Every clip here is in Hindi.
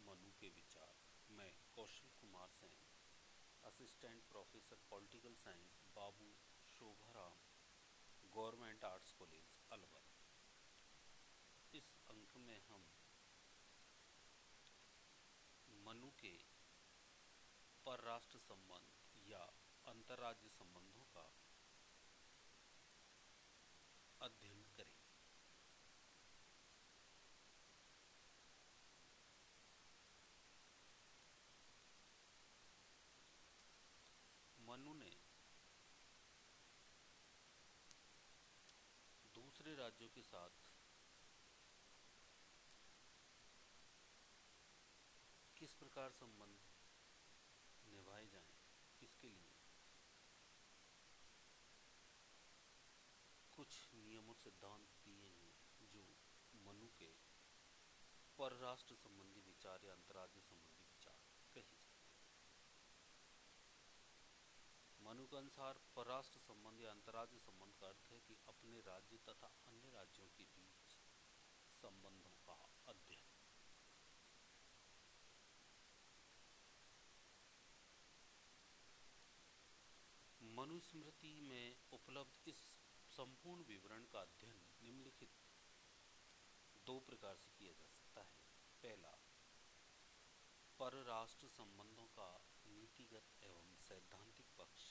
मनु के विचार। मैं Kaushal Kumar Sen, assistant professor political science, Babu Shobharam government arts college Alwar. इस अंक में हम मनु के परराष्ट्र संबंध या अंतर्राज्य संबंधों का अध्ययन करेंगे। मनु ने दूसरे राज्यों के साथ किस प्रकार संबंध निभाए जाएं, इसके लिए कुछ नियम और सिद्धांत दिए हैं जो मनु के परराष्ट्र संबंधी विचार या अंतर्राज्य संबंधी विचार कहे जाते हैं। मनु के अनुसार परराष्ट्र संबंध या अंतर्राज्य संबंध का अर्थ है कि अपने राज्य तथा अन्य राज्यों के बीच संबंधों का अध्ययन। मनुस्मृति में उपलब्ध इस संपूर्ण विवरण का अध्ययन निम्नलिखित दो प्रकार से किया जा सकता है। पहला, परराष्ट्र संबंधों का नीतिगत एवं सैद्धांतिक पक्ष,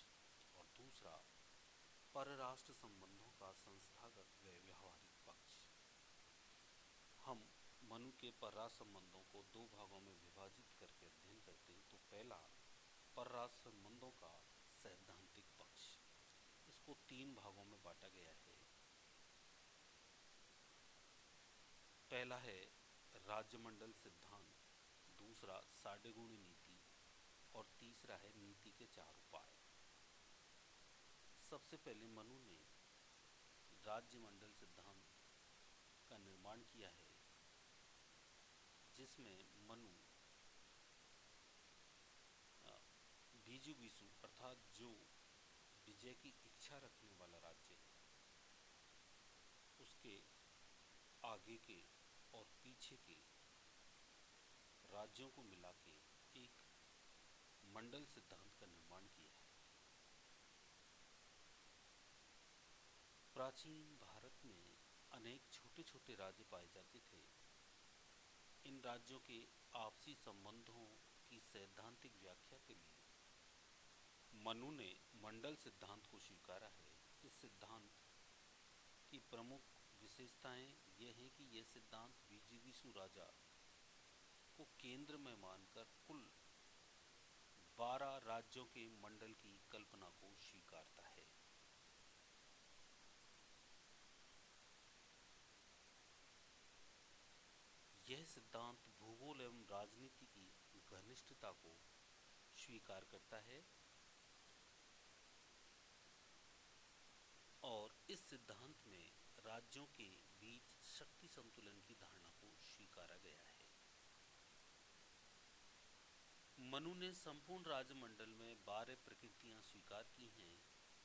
और दूसरा, परराष्ट्र संबंधों का संस्थागत व व्यावहारिक पक्ष। हम मनु के परराष्ट्र संबंधों को दो भागों में विभाजित करके अध्ययन करते हैं। तो पहला, परराष्ट्र संबंधों का सैद्धांतिक पक्ष। इसको तीन भागों में बांटा गया है। पहला है राज्यमंडल सिद्धांत, दूसरा साडेगुण नीति, और तीसरा है नीति के चार उपाय। सबसे पहले मनु ने राज्यमंडल सिद्धांत का निर्माण किया है, जिसमें मनु बीजू बीसु अर्थात जो विजय की इच्छा रखने वाला राज्य है, उसके आगे के और पीछे के राज्यों को मिला के एक मंडल सिद्धांत का निर्माण किया है। प्राचीन भारत में अनेक छोटे छोटे राज्य पाए जाते थे। इन राज्यों के आपसी संबंधों की सैद्धांतिक व्याख्या के लिए मनु ने मंडल सिद्धांत को स्वीकारा है। इस सिद्धांत की प्रमुख विशेषताएं यह हैं कि यह सिद्धांत बीजू राजा को केंद्र में मानकर कुल 12 राज्यों के मंडल की कल्पना को स्वीकारता है। यह सिद्धांत भूगोल एवं राजनीति की घनिष्ठता को स्वीकार करता है और इस सिद्धांत में राज्यों के बीच शक्ति संतुलन की धारणा को स्वीकारा गया है। मनु ने संपूर्ण राजमंडल में 12 प्रकृतियां स्वीकार की हैं।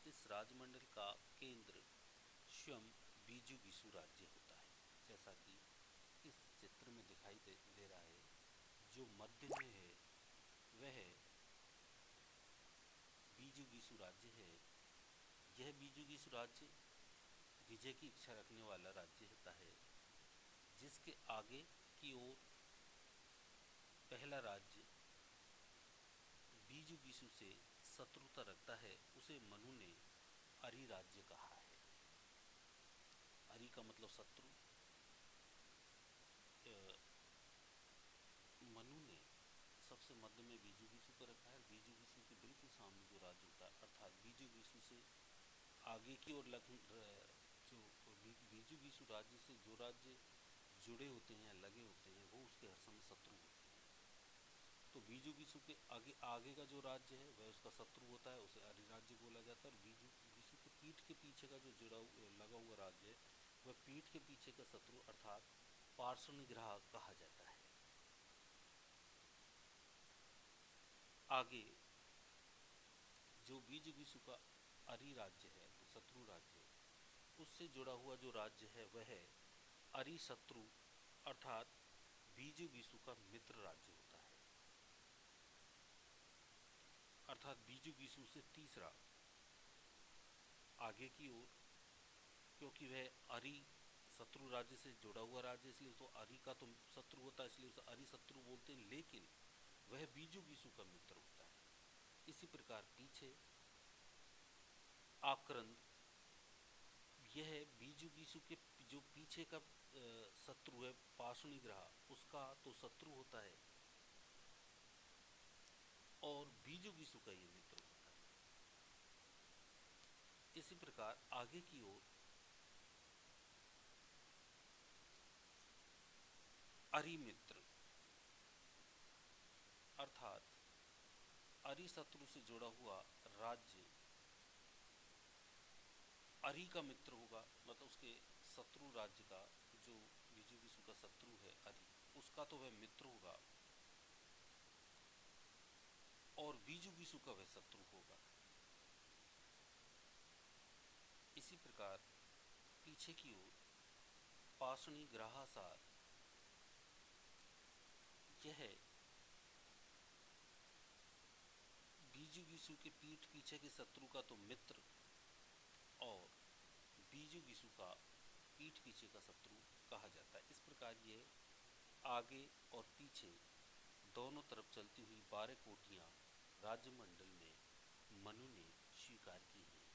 इस राजमंडल का केंद्र स्वयं बीजू बीसु राज्य होता है, जैसा कि इस चित्र में दिखाई दे रहा है। जो मध्य में है वह बीजू बीसु राज्य है। यह बीजू बीसु राज्य विजय की इच्छा रखने वाला राज्य होता है। जिसके आगे की ओर पहला राज्य बीजू बीसु से शत्रुता रखता है, उसे मनु ने अरि राज्य कहा है। अरि का मतलब शत्रु। मनु ने सबसे मध्य में बीजू बीसु को रखा है और बीजू बीसु के बिल्कुल सामने जो राज्य होता है, अर्थात बीजू बीसु से आगे की ओर जो बीजू बीसु राज्य से जो राज्य जुड़े होते हैं या लगे होते हैं, वो उसके हर समय शत्रु होते हैं। तो बीजू बीसु के आगे आगे का जो राज्य है वह उसका शत्रु होता है, उसे अरि राज्य बोला जाता है। और बीजू बीसु के पीठ के पीछे का जो लगा हुआ राज्य है वह पीठ के पीछे का शत्रु अर्थात पार्श्वनिग्रह कहा जाता है। आगे जो बीजू बीसु का अरि राज्य है, तो शत्रु राज्य, उससे जुड़ा हुआ जो राज्य है वह अरि शत्रु अर्थात बीजू बीसु का मित्र राज्य होता है। अर्थात बीजू बीसू से तीसरा आगे की ओर, क्योंकि वह अरि शत्रु राज्य से जुड़ा हुआ राज्य, इसलिए उसको अरि का तो शत्रु होता है, इसलिए उसे अरि शत्रु बोलते हैं, लेकिन वह बीजू बीसू का मित्र होता है। इसी प्रकार पीछे आक्रंद, यह बीजू बीसू के जो पीछे का शत्रु है पाशुनिग्रह, उसका तो शत्रु होता है और बीजू बीसू का ये मित्र होता है। इसी प्रकार आगे की ओर अरिमित्र, अर्थात अरि शत्रु से जुड़ा हुआ राज्य अरि का मित्र होगा, मतलब उसके शत्रु राज्य का, जो बीजू बीसू का शत्रु है अरि, उसका तो वह मित्र होगा और बीजू बीसू का वह शत्रु होगा। इसी प्रकार पीछे की ओर पाशुनी ग्राहासार, यह बीजू बीसू के पीठ पीछे के शत्रु का तो मित्र और बीजू बीसू का पीठ पीछे का शत्रु कहा जाता है। इस प्रकार ये आगे और पीछे दोनों तरफ चलती हुई 12 कोटियां राज्यमंडल में मनु ने स्वीकार की हैं।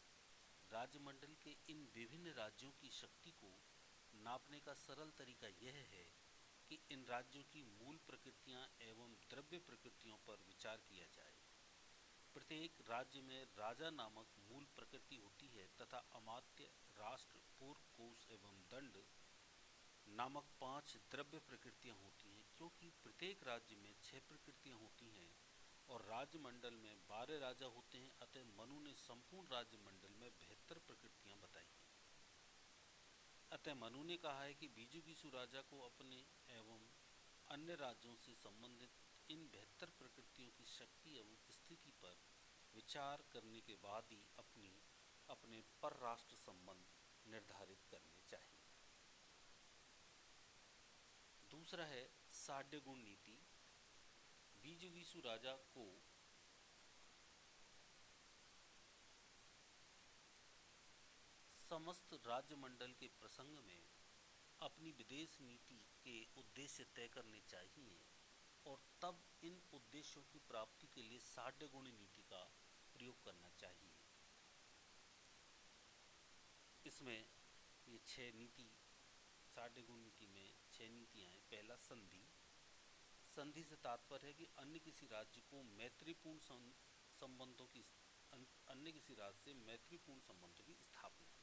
राज्यमंडल के इन विभिन्न राज्यों की शक्ति को नापने का सरल तरीका यह है कि इन राज्यों की मूल प्रकृतियां एवं द्रव्य प्रकृतियों पर विचार किया जाए। प्रत्येक राज्य में राजा नामक मूल प्रकृति होती है तथा अमात्य, राष्ट्र, पूर्व, कोष एवं दंड नामक 5 द्रव्य प्रकृतियां होती हैं। क्योंकि प्रत्येक राज्य में 6 प्रकृतियां होती हैं और राज्यमंडल में 12 राजा होते हैं, अतः मनु ने संपूर्ण राज्यमंडल में 72 प्रकृतियां बताई हैं। अतः मनु ने कहा है कि बीजू बीसू राजा को अपने एवं अन्य राज्यों से संबंधित इन 72 प्रकृतियों की शक्ति एवं स्थिति पर विचार करने के बाद ही अपने परराष्ट्र संबंध निर्धारित करने चाहिए। दूसरा है साढ़े गुण नीति। बीजू बीसू राजा को समस्त राज्यमंडल के प्रसंग में अपनी विदेश नीति के उद्देश्य तय करने चाहिए और तब इन उद्देश्यों की प्राप्ति के लिए साढ़े गुण नीति का प्रयोग करना चाहिए। इसमें ये 6 नीति, साढ़े गुण नीति में 6 नीतियां हैं। पहला संधि। संधि से तात्पर्य है कि अन्य किसी राज्य को मैत्रीपूर्ण संबंधों की अन्य किसी राज्य से मैत्रीपूर्ण संबंधों की स्थापना।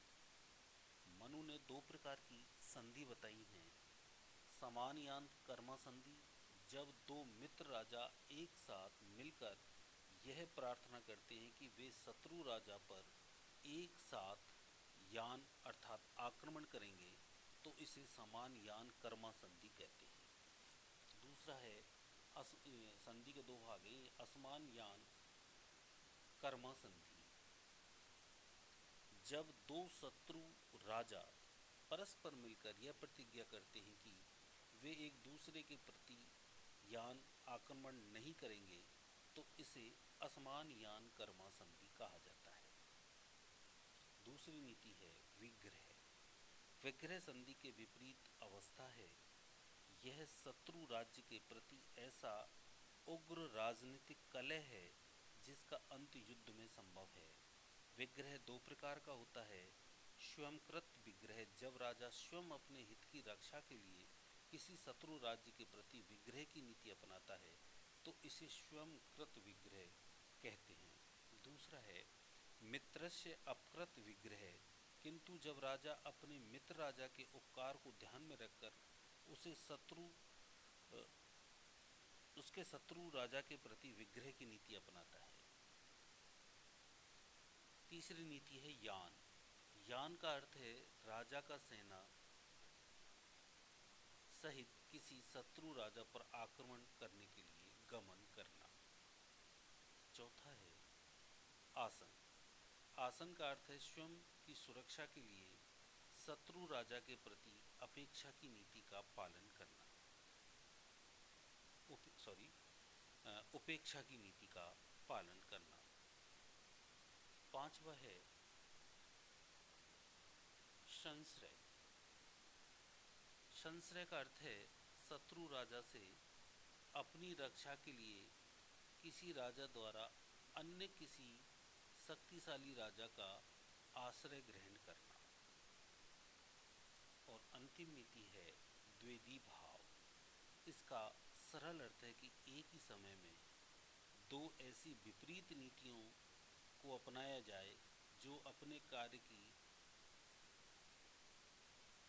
मनु ने 2 प्रकार की संधि बताई हैं। समानयान कर्मा संधि, जब 2 मित्र राजा एक साथ मिलकर यह प्रार्थना करते हैं कि वे शत्रु राजा पर एक साथ यान अर्थात आक्रमण करेंगे, तो इसे समान यान कर्मा संधि कहते हैं। दूसरा है संधि के 2 भाग हैं, असमान यान कर्मा संधि। जब 2 शत्रु राजा परस्पर मिलकर यह प्रतिज्ञा करते हैं कि वे एक दूसरे के प्रति यान आक्रमण नहीं करेंगे, तो इसे असमान यान कर्मा संधि कहा जाता है। दूसरी नीति है विग्रह। विग्रह संधि के विपरीत अवस्था है। यह शत्रु राज्य के प्रति ऐसा उग्र राजनीतिक कलह है जिसका अंत युद्ध में संभव है। विग्रह 2 प्रकार का होता है। स्वयंकृत विग्रह, जब राजा स्वयं अपने हित की रक्षा के लिए किसी शत्रु राज्य के प्रति विग्रह की नीति अपनाता है, तो इसे स्वयंकृत विग्रह कहते हैं। दूसरा है मित्रस्य अपकृत विग्रह, किंतु जब राजा अपने मित्र राजा के उपकार को ध्यान में रखकर उसके शत्रु राजा के प्रति विग्रह की नीति अपनाता है। तीसरी नीति है यान। यान का अर्थ है राजा का सेना सहित किसी शत्रु राजा पर आक्रमण करने के लिए गमन करना। चौथा है आसन। आसन का अर्थ है स्वयं की सुरक्षा के लिए शत्रु राजा के प्रति अपेक्षा की नीति का पालन करना। उपेक्षा की नीति का पालन करना। पांचवा है संश्रय। संश्रय का अर्थ है शत्रु राजा से अपनी रक्षा के लिए किसी राजा द्वारा अन्य किसी शक्तिशाली राजा का आश्रय ग्रहण करना। और अंतिम नीति है द्वेदी भाव। इसका सरल अर्थ है कि एक ही समय में दो ऐसी विपरीत नीतियों को अपनाया जाए जो अपने कार्य की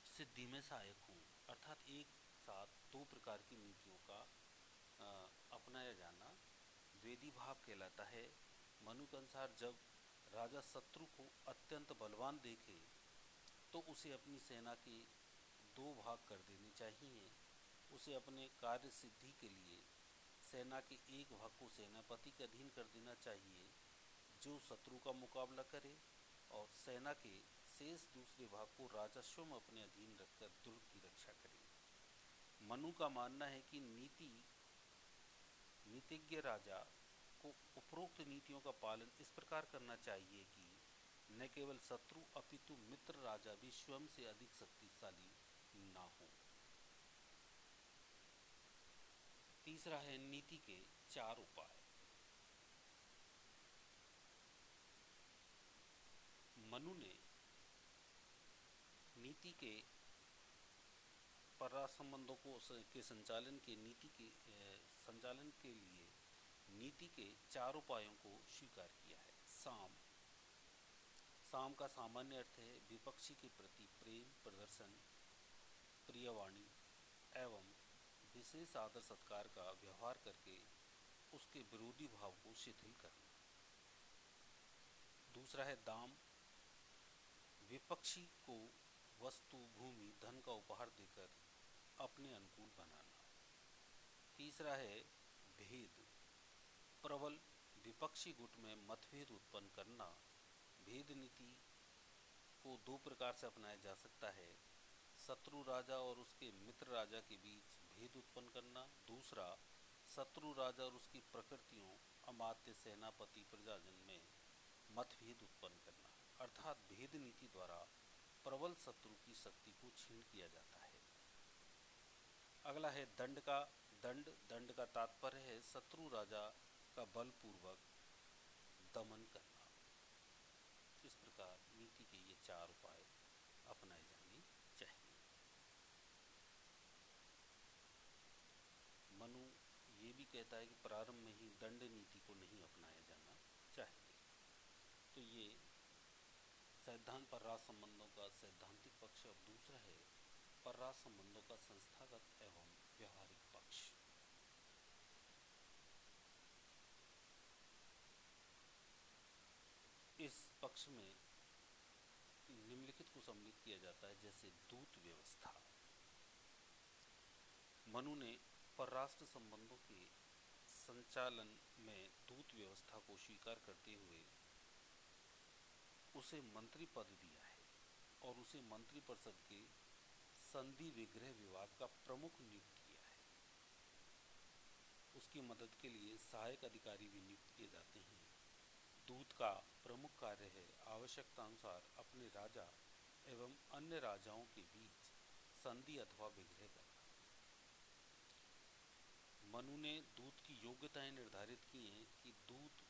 सिद्धि में सहायक हों। अर्थात एक साथ दो प्रकार की नीतियों का अपनाया जाना द्वेदी भाव कहलाता है। मनु के अनुसार जब राजा शत्रु को अत्यंत बलवान देखे तो उसे अपनी सेना के दो भाग कर देने चाहिए। उसे अपने कार्य सिद्धि के लिए सेना के एक भाग को सेनापति के अधीन कर देना चाहिए जो शत्रु का मुकाबला करे, और सेना के शेष दूसरे भाग को राजा स्वयं अपने अधीन रखकर दुर्ग की रक्षा करे। मनु का मानना है कि नीतिज्ञ राजा को उपरोक्त नीतियों का पालन इस प्रकार करना चाहिए कि न केवल शत्रु अपितु मित्र राजा भी स्वयं से अधिक शक्तिशाली ना हो। तीसरा है नीति के चार उपाय। मनु ने नीति के परराष्ट्र संबंधों के संचालन के लिए नीति के चार उपायों को स्वीकार किया है। साम का सामान्य अर्थ है विपक्षी के प्रति प्रेम प्रदर्शन, प्रियवाणी एवं विशेष आदर सत्कार का व्यवहार करके उसके विरोधी भाव को शिथिल करना। दूसरा है दाम, विपक्षी को वस्तु भूमि धन का उपहार देकर अपने अनुकूल बनाना। तीसरा है भेद, प्रबल विपक्षी गुट में मतभेद उत्पन्न करना। भेद नीति को दो प्रकार से अपनाया जा सकता है, शत्रु राजा और उसके मित्र राजा के बीच भेद उत्पन्न करना। दूसरा, शत्रु राजा और उसकी प्रकृतियों अमात्य सेनापति प्रजाजन में मतभेद उत्पन्न करना। अर्थात भेद नीति द्वारा प्रबल शत्रु की शक्ति को क्षीण किया जाता है। अगला है दंड का तात्पर्य है शत्रु राजा का बलपूर्वक दमन करना। इस प्रकार नीति के ये चार उपाय अपनाए जाने चाहिए। मनु ये भी कहता है कि प्रारंभ में ही दंड नीति को नहीं अपनाया जाना चाहिए। तो ये सैद्धांत परराष्ट्र संबंधों का सैद्धांतिक पक्ष। अब दूसरा है परराष्ट्र संबंधों का संस्थागत एवं व्यवहारिक पक्ष। इस पक्ष में निम्नलिखित को सम्मिलित किया जाता है, जैसे दूत व्यवस्था। मनु ने परराष्ट्र संबंधों के संचालन में दूत व्यवस्था को स्वीकार करते हुए उसे मंत्री पद दिया है और उसे मंत्री परिषद के संधि विग्रह विभाग का प्रमुख नियुक्त किया है। उसकी मदद के लिए सहायक अधिकारी भी नियुक्त किए जाते हैं। दूत का प्रमुख कार्य है आवश्यकता अनुसार अपने राजा एवं अन्य राजाओं के बीच संधि अथवा विग्रह करना। मनु ने दूत की योग्यताएं निर्धारित की हैं कि दूत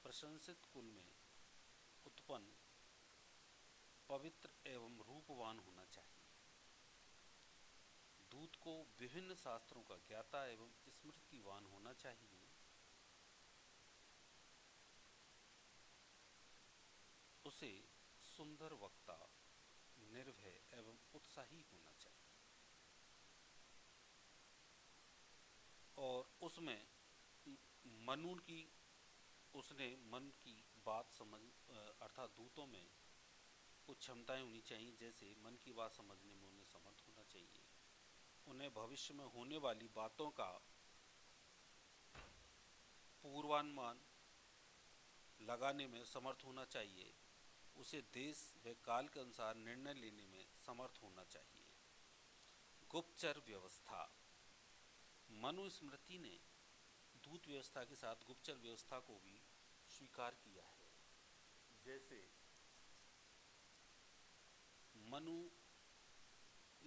प्रशंसित कुल में उत्पन्न पवित्र एवं रूपवान होना चाहिए। दूत को विभिन्न शास्त्रों का ज्ञाता एवं स्मृतिवान होना चाहिए। उसे सुंदर वक्ता, निर्भय एवं उत्साही होना चाहिए। और उसमें उसने मन की बात समझ अर्थात दूतों में कुछ क्षमताएं होनी चाहिए, जैसे मन की बात समझने में उन्हें समर्थ होना चाहिए। उन्हें भविष्य में होने वाली बातों का पूर्वानुमान लगाने में समर्थ होना चाहिए। उसे देश व काल के अनुसार निर्णय लेने में समर्थ होना चाहिए। गुप्तचर व्यवस्था। मनुस्मृति ने दूत व्यवस्था के साथ गुप्तचर व्यवस्था को भी स्वीकार किया है। जैसे मनु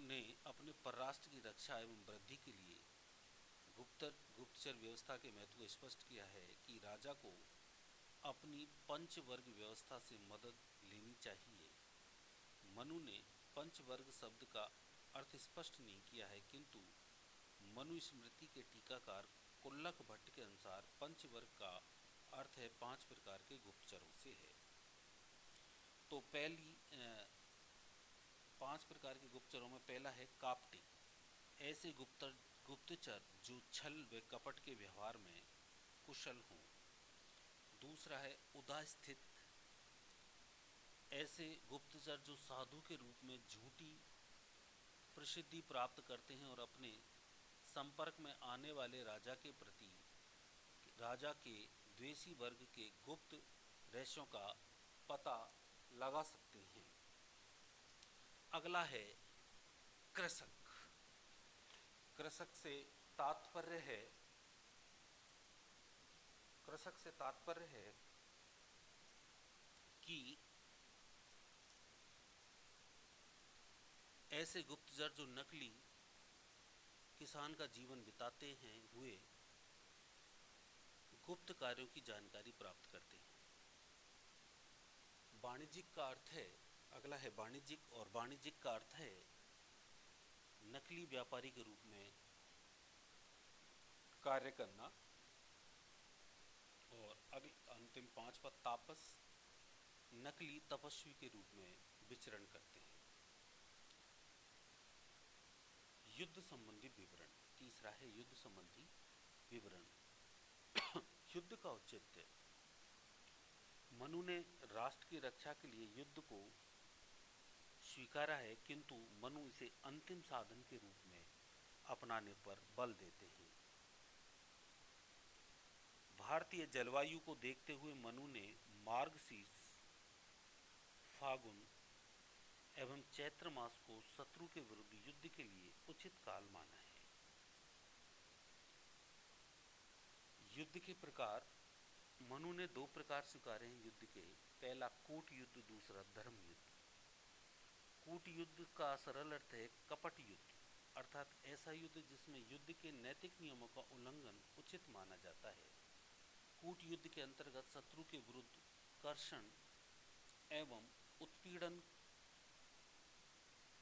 ने अपने परराष्ट्र की रक्षा एवं वृद्धि के लिए गुप्तचर व्यवस्था के महत्व को स्पष्ट किया है कि राजा को अपनी पंचवर्ग व्यवस्था से मदद लेनी चाहिए। मनु ने पंचवर्ग शब्द का अर्थ स्पष्ट नहीं किया है, किंतु मनुस्मृति के टीकाकार कुल्लक भट्ट के अनुसार पंचवर्ग का अर्थ है 5 प्रकार के गुप्तचरों से है। तो पहली 5 प्रकार के गुप्तचरों में पहला है कापटी, ऐसे गुप्तचर जो छल व कपट के व्यवहार में कुशल हों। दूसरा है उदास्थित, ऐसे गुप्तचर जो साधु के रूप में झूठी प्रसिद्धि प्राप्त करते हैं और अपने संपर्क में आने वाले राजा के प्रति राजा के द्वेषी वर्ग के गुप्त रहस्यों का पता लगा सकते हैं। अगला है कृषक। कृषक से तात्पर्य है कि ऐसे गुप्तचर जो नकली किसान का जीवन बिताते हैं हुए गुप्त कार्यों की जानकारी प्राप्त करते हैं। वाणिज्यिक का अर्थ है, अगला है वाणिज्यिक, और वाणिज्यिक का अर्थ है नकली व्यापारी के रूप में कार्य करना। और अंतिम 5वां तापस, नकली तपस्वी के रूप में विचरण करते हैं। युद्ध संबंधी विवरण। तीसरा है युद्ध संबंधी विवरण। युद्ध का औचित्य। मनु ने राष्ट्र की रक्षा के लिए युद्ध को स्वीकारा है, किंतु मनु इसे अंतिम साधन के रूप में अपनाने पर बल देते हैं। भारतीय जलवायु को देखते हुए मनु ने मार्गशीर्ष, फागुन एवं चैत्र मास को शत्रु के विरुद्ध युद्ध के लिए उचित काल माना है। युद्ध के प्रकार। मनु ने 2 प्रकार स्वीकारे हैं युद्ध के। पहला कूट युद्ध, दूसरा धर्म युद्ध। कूट युद्ध का सरल अर्थ है कपट युद्ध, अर्थात ऐसा युद्ध जिसमें युद्ध के नैतिक नियमों का उल्लंघन उचित माना जाता है। कूट युद्ध के अंतर्गत शत्रु के विरुद्ध कर्षण एवं उत्पीड़न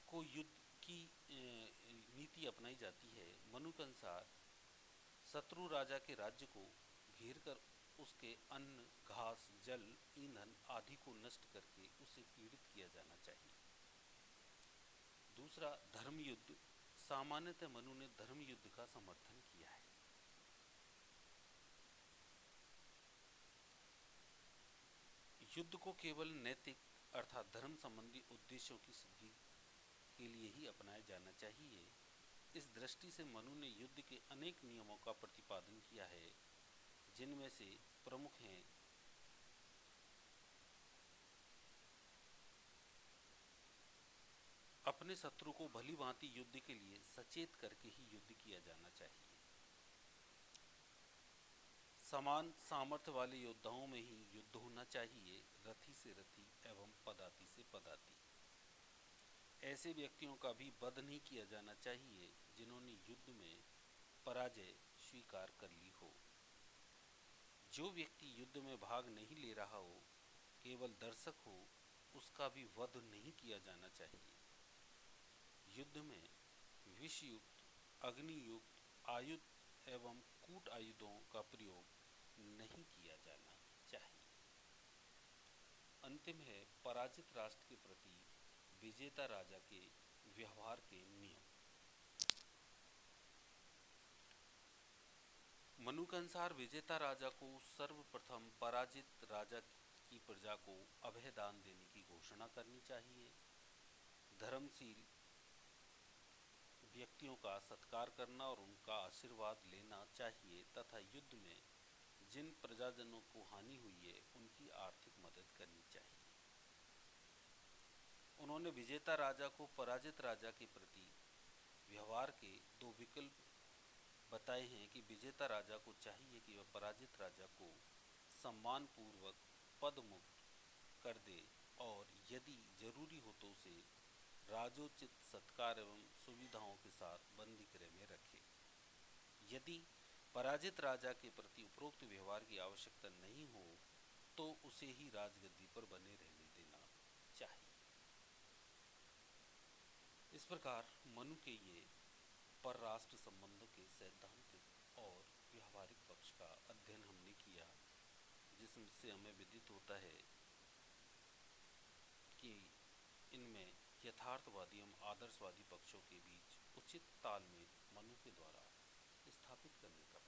को युद्ध की नीति अपनाई जाती है। मनु के अनुसार शत्रु राजा के राज्य को घेरकर उसके अन्न, घास, जल, ईंधन आदि को नष्ट करके उसे पीड़ित किया जाना चाहिए। दूसरा धर्म युद्ध। सामान्यतः मनु ने धर्म युद्ध का समर्थन किया है। युद्ध को केवल नैतिक अर्थात धर्म संबंधी उद्देश्यों की सिद्धि के लिए ही अपनाया जाना चाहिए। इस दृष्टि से मनु ने युद्ध के अनेक नियमों का प्रतिपादन किया है, जिनमें से प्रमुख हैं अपने शत्रु को भली भांति युद्ध के लिए सचेत करके ही युद्ध किया जाना चाहिए। समान सामर्थ्य वाले योद्धाओं में ही युद्ध होना चाहिए, रथी से रथी एवं पदाती से पदाती। ऐसे व्यक्तियों का भी वध नहीं किया जाना चाहिए जिन्होंने युद्ध में पराजय स्वीकार कर ली हो। जो व्यक्ति युद्ध में भाग नहीं ले रहा हो, केवल दर्शक हो, उसका भी वध नहीं किया जाना चाहिए। युद्ध में विषयुक्त, अग्नियुक्त आयुध एवं कूट आयुधों का प्रयोग नहीं किया जाना चाहिए। अंतिम है पराजित राष्ट्र के प्रति विजेता राजा के व्यवहार के नियम। मनु के अनुसार विजेता राजा को सर्वप्रथम पराजित राजा की प्रजा को अभय दान देने की घोषणा करनी चाहिए। धर्मशील व्यक्तियों का सत्कार करना और उनका आशीर्वाद लेना चाहिए तथा युद्ध में जिन प्रजाजनों को हानि हुई है उनकी आर्थिक मदद करनी चाहिए। उन्होंने विजेता राजा को पराजित राजा के प्रति व्यवहार के 2 विकल्प बताए हैं कि विजेता राजा को चाहिए कि वह पराजित राजा को सम्मानपूर्वक पदमुक्त कर दे और यदि जरूरी हो तो उसे राजोचित सत्कार एवं सुविधाओं के साथ बंदी गृह में रखे। यदि पराजित राजा के प्रति उपरोक्त व्यवहार की आवश्यकता नहीं हो तो उसे ही राजगद्दी पर बने रहने देना चाहिए। इस प्रकार मनु के ये परराष्ट्र संबंधों के सैद्धांतिक और व्यवहारिक पक्ष का अध्ययन हमने किया, जिससे हमें विदित होता है कि इनमें यथार्थवादी एवं आदर्शवादी पक्षों के बीच उचित तालमेल मनु के द्वारा स्थापित करने का